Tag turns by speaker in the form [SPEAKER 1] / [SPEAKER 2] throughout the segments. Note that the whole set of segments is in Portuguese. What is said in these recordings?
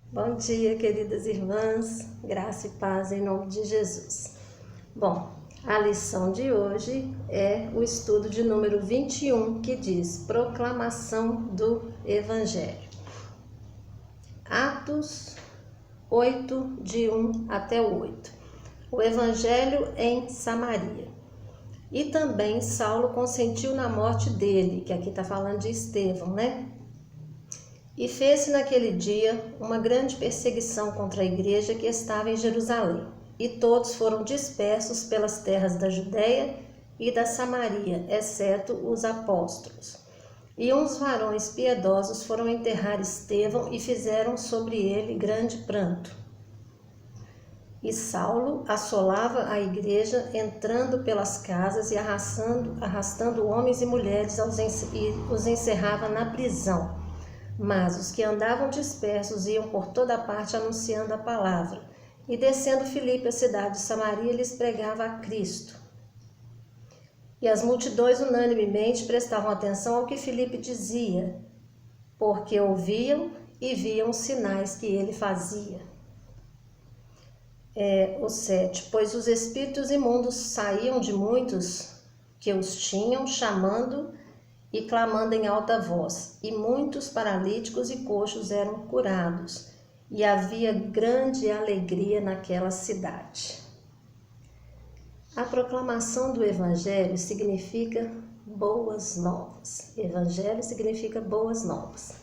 [SPEAKER 1] Bom dia, queridas irmãs, graça e paz em nome de Jesus. Bom, a lição de hoje é o estudo de número 21, que diz Proclamação do Evangelho. Atos 8, de 1 até o 8. O Evangelho em Samaria. E também Saulo consentiu na morte dele, que aqui está falando de Estevão, né? E fez-se naquele dia uma grande perseguição contra a igreja que estava em Jerusalém. E todos foram dispersos pelas terras da Judéia e da Samaria, exceto os apóstolos. E uns varões piedosos foram enterrar Estevão e fizeram sobre ele grande pranto. E Saulo assolava a igreja, entrando pelas casas e arrastando homens e mulheres e os encerrava na prisão. Mas os que andavam dispersos iam por toda parte anunciando a palavra. E descendo Filipe à cidade de Samaria, lhes pregava a Cristo. E as multidões unanimemente prestavam atenção ao que Filipe dizia, porque ouviam e viam os sinais que ele fazia. O 7. Pois os espíritos imundos saíam de muitos que os tinham, chamando e clamando em alta voz, e muitos paralíticos e coxos eram curados, e havia grande alegria naquela cidade. A proclamação do Evangelho significa boas novas. Evangelho significa boas novas.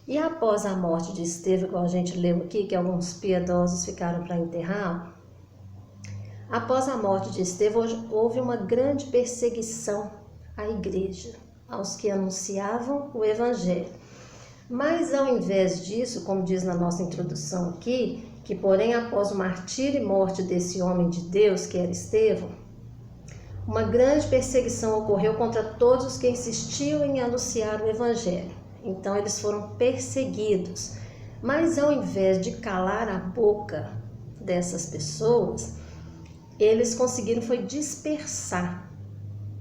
[SPEAKER 1] E após a morte de Estevão, igual a gente leu aqui, que alguns piedosos ficaram para enterrar, após a morte de Estevão, houve uma grande perseguição à igreja, aos que anunciavam o Evangelho. Mas ao invés disso, como diz na nossa introdução aqui, que porém após o martírio e morte desse homem de Deus, que era Estevão, uma grande perseguição ocorreu contra todos os que insistiam em anunciar o Evangelho. Então eles foram perseguidos. Mas ao invés de calar a boca dessas pessoas, eles conseguiram foi dispersar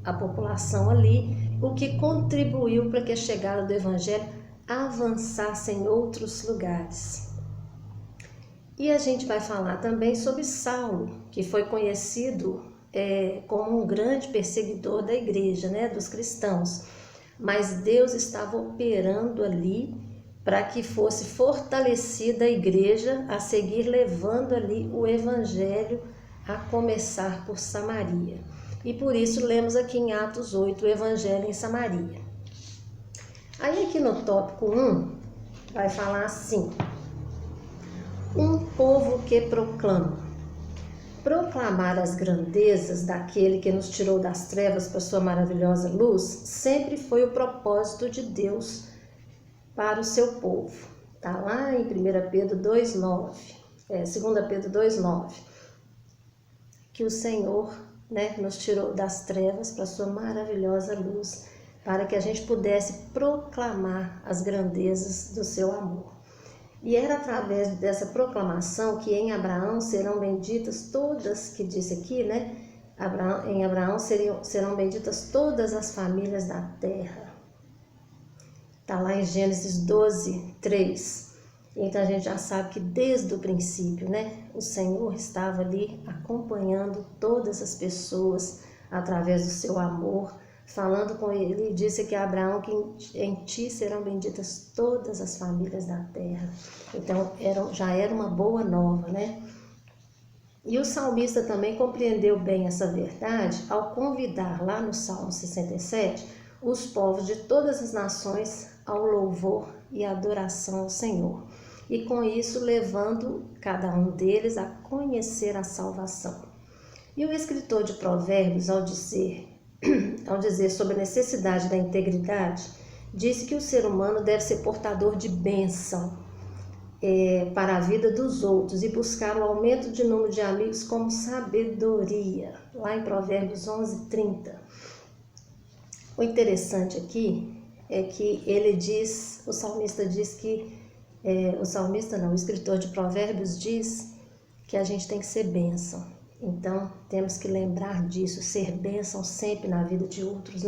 [SPEAKER 1] a população ali, o que contribuiu para que a chegada do Evangelho avançasse em outros lugares. E a gente vai falar também sobre Saulo, que foi conhecido como um grande perseguidor da igreja, né, dos cristãos. Mas Deus estava operando ali para que fosse fortalecida a igreja a seguir levando ali o Evangelho, a começar por Samaria. E por isso lemos aqui em Atos 8 o Evangelho em Samaria. Aí aqui no tópico 1 vai falar assim: um povo que proclama. Proclamar as grandezas daquele que nos tirou das trevas para sua maravilhosa luz sempre foi o propósito de Deus para o seu povo. Está lá em 1 Pedro 2,9, 2 Pedro 2,9, que o Senhor nos tirou das trevas para a sua maravilhosa luz, para que a gente pudesse proclamar as grandezas do seu amor. E era através dessa proclamação que em Abraão serão benditas todas, que disse aqui, em Abraão serão benditas todas as famílias da terra. Está lá em Gênesis 12, 3. Então a gente já sabe que desde o princípio, o Senhor estava ali acompanhando todas as pessoas através do seu amor, falando com ele, e disse que Abraão, que em ti serão benditas todas as famílias da terra. Então já era uma boa nova, E o salmista também compreendeu bem essa verdade ao convidar lá no Salmo 67 os povos de todas as nações ao louvor e adoração ao Senhor. E com isso levando cada um deles a conhecer a salvação. E o escritor de Provérbios, ao dizer sobre a necessidade da integridade, disse que o ser humano deve ser portador de bênção para a vida dos outros e buscar o aumento de número de amigos como sabedoria, lá em Provérbios 11:30. O interessante aqui é que o salmista diz que, o escritor de Provérbios diz que a gente tem que ser bênção. Então, temos que lembrar disso, ser bênção sempre na vida de outros,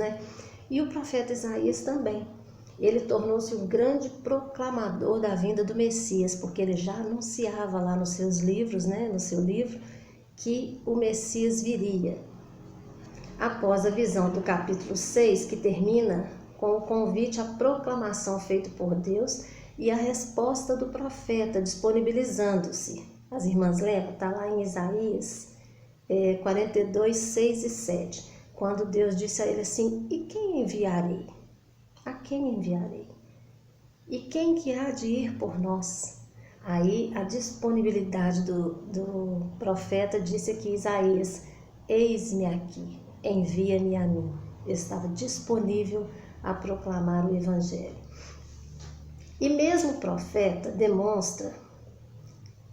[SPEAKER 1] E o profeta Isaías também. ele tornou-se um grande proclamador da vinda do Messias, porque ele já anunciava lá nos seus livros, no seu livro, que o Messias viria. Após a visão do capítulo 6, que termina com o convite à proclamação feito por Deus e a resposta do profeta disponibilizando-se. As irmãs lembram? Está lá em Isaías 42, 6 e 7, quando Deus disse a ele assim: e quem enviarei? A quem enviarei? E quem que há de ir por nós? Aí a disponibilidade do profeta disse aqui, Isaías: eis-me aqui, envia-me a mim. Ele estava disponível a proclamar o Evangelho. E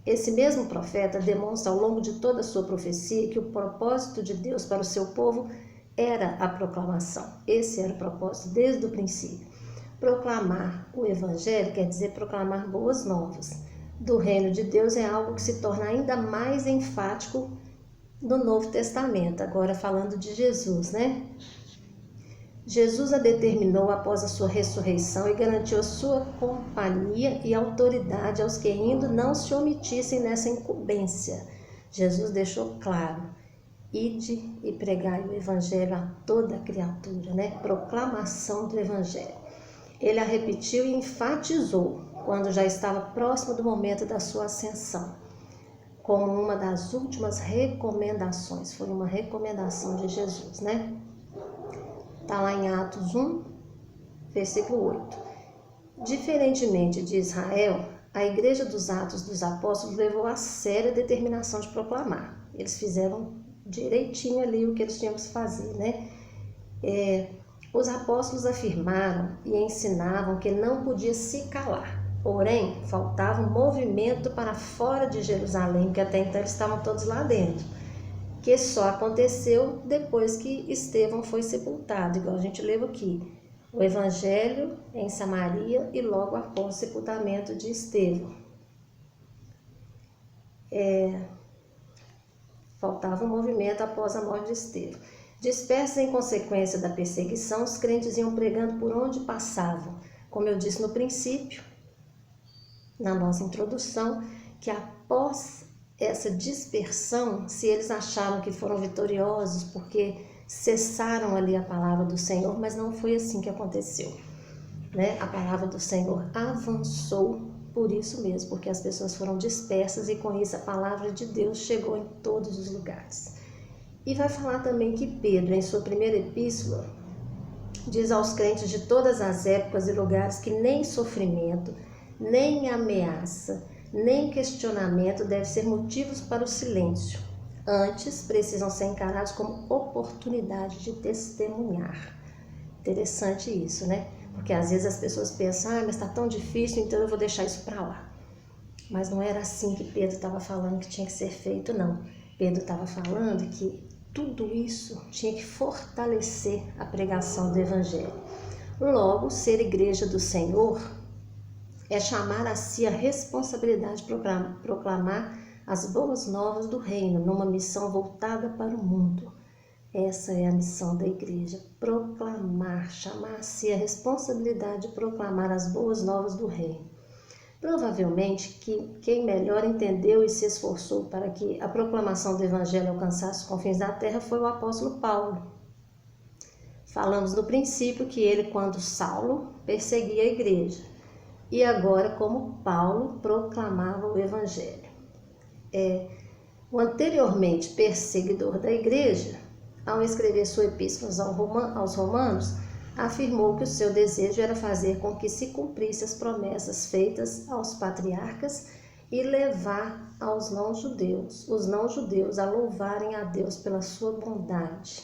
[SPEAKER 1] esse mesmo profeta demonstra ao longo de toda a sua profecia que o propósito de Deus para o seu povo era a proclamação. Esse era o propósito desde o princípio. Proclamar o Evangelho quer dizer proclamar boas novas do reino de Deus, é algo que se torna ainda mais enfático no Novo Testamento, agora falando de Jesus, Jesus a determinou após a sua ressurreição e garantiu a sua companhia e autoridade aos que ainda não se omitissem nessa incumbência. Jesus deixou claro: ide e pregai o Evangelho a toda criatura, Proclamação do Evangelho. Ele a repetiu e enfatizou quando já estava próximo do momento da sua ascensão, como uma das últimas recomendações. Foi uma recomendação de Jesus, Está lá em Atos 1, versículo 8. Diferentemente de Israel, a Igreja dos Atos dos Apóstolos levou a sério a determinação de proclamar. Eles fizeram direitinho ali o que eles tinham que fazer, Os apóstolos afirmaram e ensinavam que não podia se calar. Porém, faltava um movimento para fora de Jerusalém, porque até então eles estavam todos lá dentro, que só aconteceu depois que Estevão foi sepultado, igual a gente leu aqui. O Evangelho em Samaria e logo após o sepultamento de Estevão. Faltava um movimento após a morte de Estevão. Dispersos em consequência da perseguição, os crentes iam pregando por onde passavam. Como eu disse no princípio, na nossa introdução, que após essa dispersão, se eles acharam que foram vitoriosos porque cessaram ali a palavra do Senhor, mas não foi assim que aconteceu, A palavra do Senhor avançou por isso mesmo, porque as pessoas foram dispersas e com isso a palavra de Deus chegou em todos os lugares. E vai falar também que Pedro, em sua primeira epístola, diz aos crentes de todas as épocas e lugares que nem sofrimento, nem ameaça, nem questionamento deve ser motivos para o silêncio. Antes, precisam ser encarados como oportunidade de testemunhar. Interessante isso, Porque às vezes as pessoas pensam: mas está tão difícil, então eu vou deixar isso para lá. Mas não era assim que Pedro estava falando que tinha que ser feito, não. Pedro estava falando que tudo isso tinha que fortalecer a pregação do Evangelho. Logo, ser igreja do Senhor é chamar a si a responsabilidade de proclamar as boas novas do reino, numa missão voltada para o mundo. Essa é a missão da igreja: proclamar, chamar a si a responsabilidade de proclamar as boas novas do reino. Provavelmente quem melhor entendeu e se esforçou para que a proclamação do Evangelho alcançasse os confins da terra foi o apóstolo Paulo. Falamos no princípio que ele, quando Saulo, perseguia a igreja, e agora, como Paulo, proclamava o Evangelho. O anteriormente perseguidor da igreja, ao escrever sua epístola aos Romanos, afirmou que o seu desejo era fazer com que se cumprissem as promessas feitas aos patriarcas e levar os não-judeus a louvarem a Deus pela sua bondade.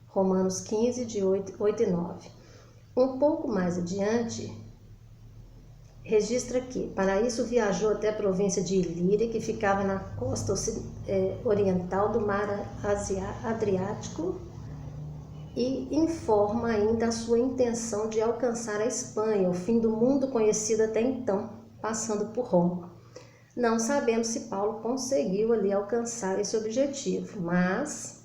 [SPEAKER 1] Romanos 15, de 8 e 9. Um pouco mais adiante, registra que, para isso, viajou até a província de Ilíria, que ficava na costa oriental do mar Adriático, e informa ainda a sua intenção de alcançar a Espanha, o fim do mundo conhecido até então, passando por Roma. Não sabemos se Paulo conseguiu ali alcançar esse objetivo, mas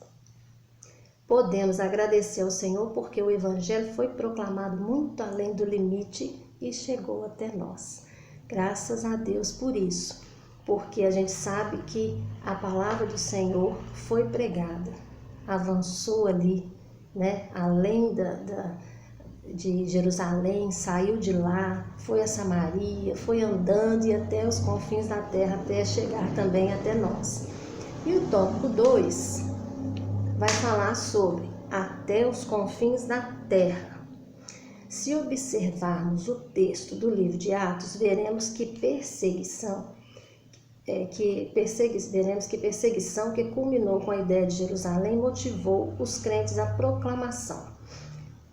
[SPEAKER 1] podemos agradecer ao Senhor porque o Evangelho foi proclamado muito além do limite e chegou até nós. Graças a Deus por isso, porque a gente sabe que a palavra do Senhor foi pregada, avançou ali, né? Além de Jerusalém, saiu de lá, foi a Samaria, foi andando e até os confins da terra, até chegar também até nós. E o tópico 2 vai falar sobre até os confins da terra. Se observarmos o texto do livro de Atos, veremos que perseguição que culminou com a ideia de Jerusalém motivou os crentes à proclamação,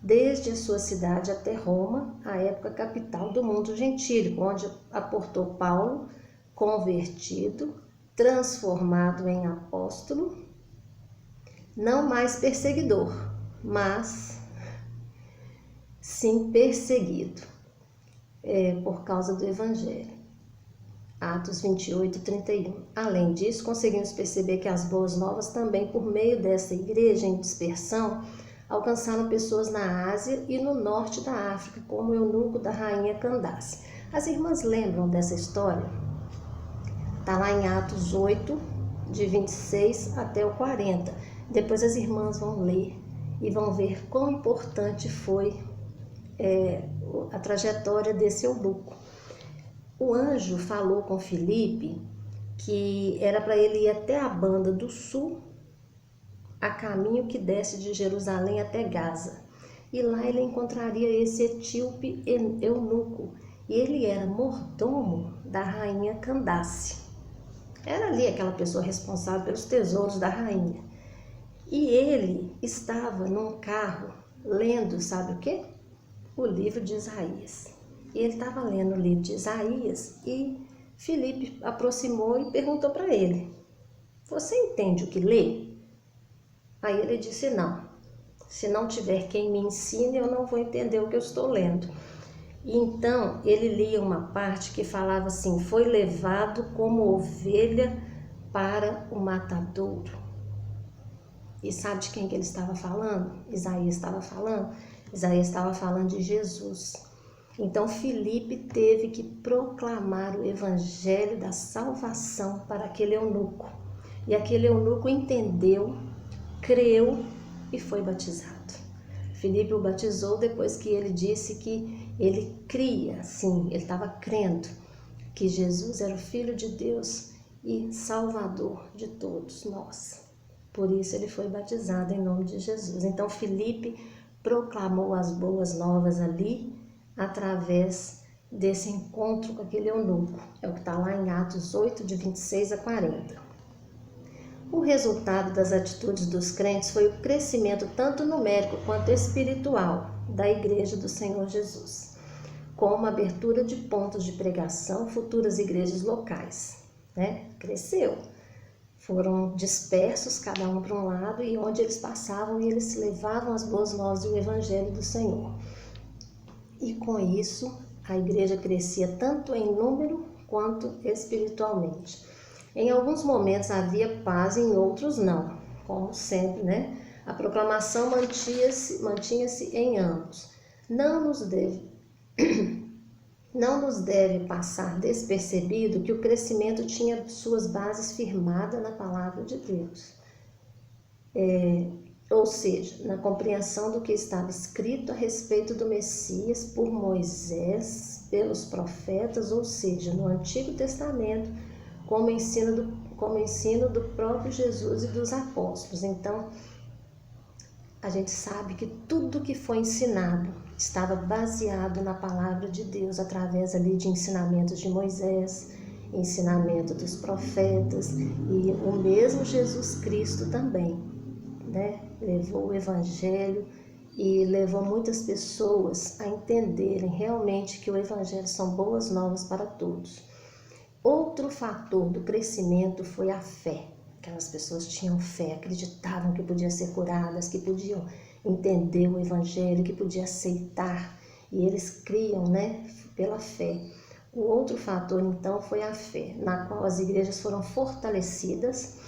[SPEAKER 1] desde a sua cidade até Roma, a época capital do mundo gentílico, onde aportou Paulo, convertido, transformado em apóstolo, não mais perseguidor, mas sim perseguido, por causa do Evangelho. Atos 28, 31. Além disso, conseguimos perceber que as boas novas também, por meio dessa igreja em dispersão, alcançaram pessoas na Ásia e no norte da África, como o eunuco da rainha Candace. As irmãs lembram dessa história? Está lá em Atos 8, de 26 até o 40. Depois as irmãs vão ler e vão ver quão importante foi a trajetória desse eunuco. O anjo falou com Filipe que era para ele ir até a banda do sul, a caminho que desce de Jerusalém até Gaza. E lá ele encontraria esse etíope eunuco. E ele era mordomo da rainha Candace. Era ali aquela pessoa responsável pelos tesouros da rainha. E ele estava num carro lendo, sabe o quê? O livro de Isaías. E ele estava lendo o livro de Isaías e Filipe aproximou e perguntou para ele: você entende o que lê? Aí ele disse: não. Se não tiver quem me ensine, eu não vou entender o que eu estou lendo. E então ele lia uma parte que falava assim: foi levado como ovelha para o matadouro. E sabe de quem que ele estava falando? Isaías estava falando? Isaías estava falando de Jesus. Então Filipe teve que proclamar o evangelho da salvação para aquele eunuco. E aquele eunuco entendeu, creu e foi batizado. Filipe o batizou depois que ele disse que ele cria, sim, ele estava crendo que Jesus era o Filho de Deus e Salvador de todos nós. Por isso ele foi batizado em nome de Jesus. Então Filipe proclamou as boas novas ali através desse encontro com aquele eunuco. É o que está lá em Atos 8, de 26 a 40. O resultado das atitudes dos crentes foi o crescimento tanto numérico quanto espiritual da Igreja do Senhor Jesus, com uma abertura de pontos de pregação, futuras igrejas locais, né? Cresceu. Foram dispersos, cada um para um lado, e onde eles passavam, e eles levavam as boas novas do Evangelho do Senhor. E com isso, a igreja crescia tanto em número quanto espiritualmente. Em alguns momentos havia paz, em outros não, como sempre, né? A proclamação mantinha-se em ambos. Não nos deve passar despercebido que o crescimento tinha suas bases firmadas na palavra de Deus. Ou seja, na compreensão do que estava escrito a respeito do Messias por Moisés, pelos profetas, ou seja, no Antigo Testamento, como ensino do próprio Jesus e dos apóstolos. Então, a gente sabe que tudo que foi ensinado estava baseado na palavra de Deus, através ali de ensinamentos de Moisés, ensinamento dos profetas, e o mesmo Jesus Cristo também, né? Levou o Evangelho e levou muitas pessoas a entenderem realmente que o Evangelho são boas novas para todos. Outro fator do crescimento foi a fé. Aquelas pessoas tinham fé, acreditavam que podiam ser curadas, que podiam entender o Evangelho, que podiam aceitar, e eles criam, né, pela fé. O outro fator, então, foi a fé, na qual as igrejas foram fortalecidas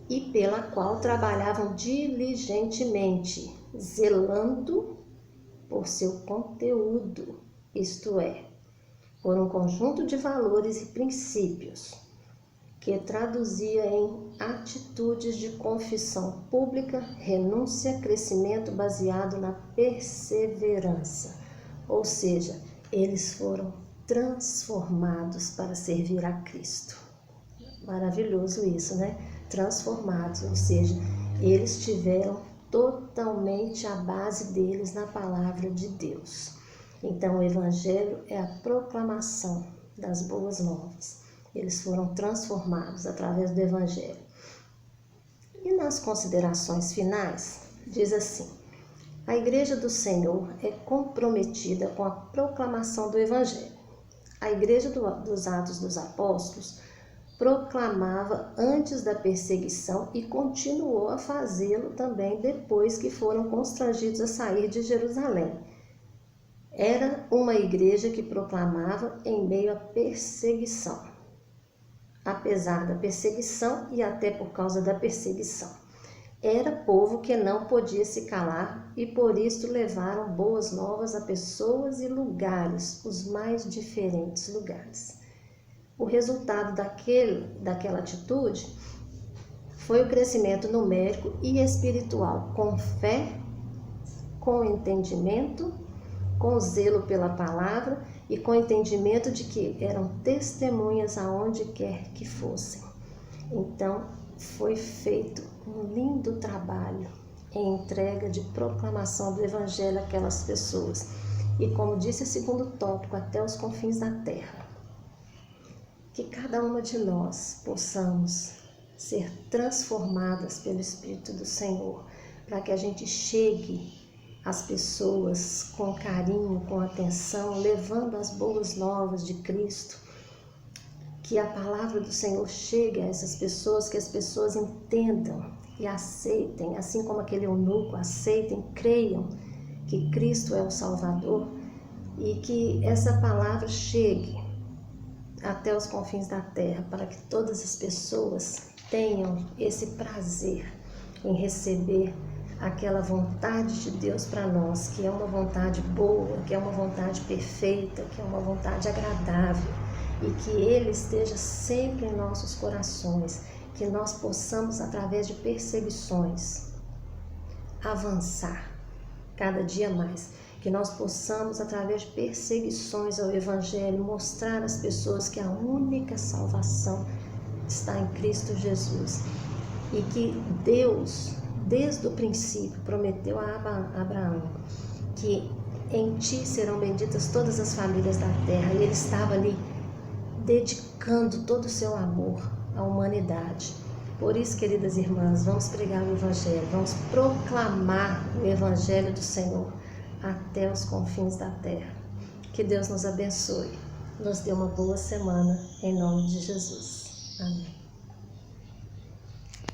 [SPEAKER 1] e pela qual trabalhavam diligentemente, zelando por seu conteúdo, isto é, por um conjunto de valores e princípios, que traduzia em atitudes de confissão pública, renúncia, crescimento baseado na perseverança. Ou seja, eles foram transformados para servir a Cristo. Maravilhoso isso, né? Transformados, ou seja, eles tiveram totalmente a base deles na palavra de Deus. Então, o Evangelho é a proclamação das boas novas. Eles foram transformados através do Evangelho. E nas considerações finais, diz assim: a Igreja do Senhor é comprometida com a proclamação do Evangelho. A Igreja dos Atos dos Apóstolos proclamava antes da perseguição e continuou a fazê-lo também depois que foram constrangidos a sair de Jerusalém. Era uma igreja que proclamava em meio à perseguição. Apesar da perseguição e até por causa da perseguição. Era povo que não podia se calar e por isso levaram boas novas a pessoas e lugares, os mais diferentes lugares. O resultado daquela atitude foi o crescimento numérico e espiritual, com fé, com entendimento, com zelo pela palavra e com entendimento de que eram testemunhas aonde quer que fossem. Então, foi feito um lindo trabalho em entrega de proclamação do Evangelho àquelas pessoas. E como disse o segundo tópico, até os confins da terra. Que cada uma de nós possamos ser transformadas pelo Espírito do Senhor, para que a gente chegue às pessoas com carinho, com atenção, levando as boas novas de Cristo. Que a palavra do Senhor chegue a essas pessoas, que as pessoas entendam e aceitem, assim como aquele eunuco, aceitem, creiam que Cristo é o Salvador e que essa palavra chegue até os confins da terra, para que todas as pessoas tenham esse prazer em receber aquela vontade de Deus para nós, que é uma vontade boa, que é uma vontade perfeita, que é uma vontade agradável, e que Ele esteja sempre em nossos corações, que nós possamos, através de perseguições, avançar cada dia mais, que nós possamos, através de perseguições ao Evangelho, mostrar às pessoas que a única salvação está em Cristo Jesus e que Deus, desde o princípio, prometeu a Abraão que em ti serão benditas todas as famílias da terra, e ele estava ali dedicando todo o seu amor à humanidade. Por isso, queridas irmãs, vamos pregar o Evangelho, vamos proclamar o Evangelho do Senhor até os confins da terra. Que Deus nos abençoe, nos dê uma boa semana, em nome de Jesus. Amém.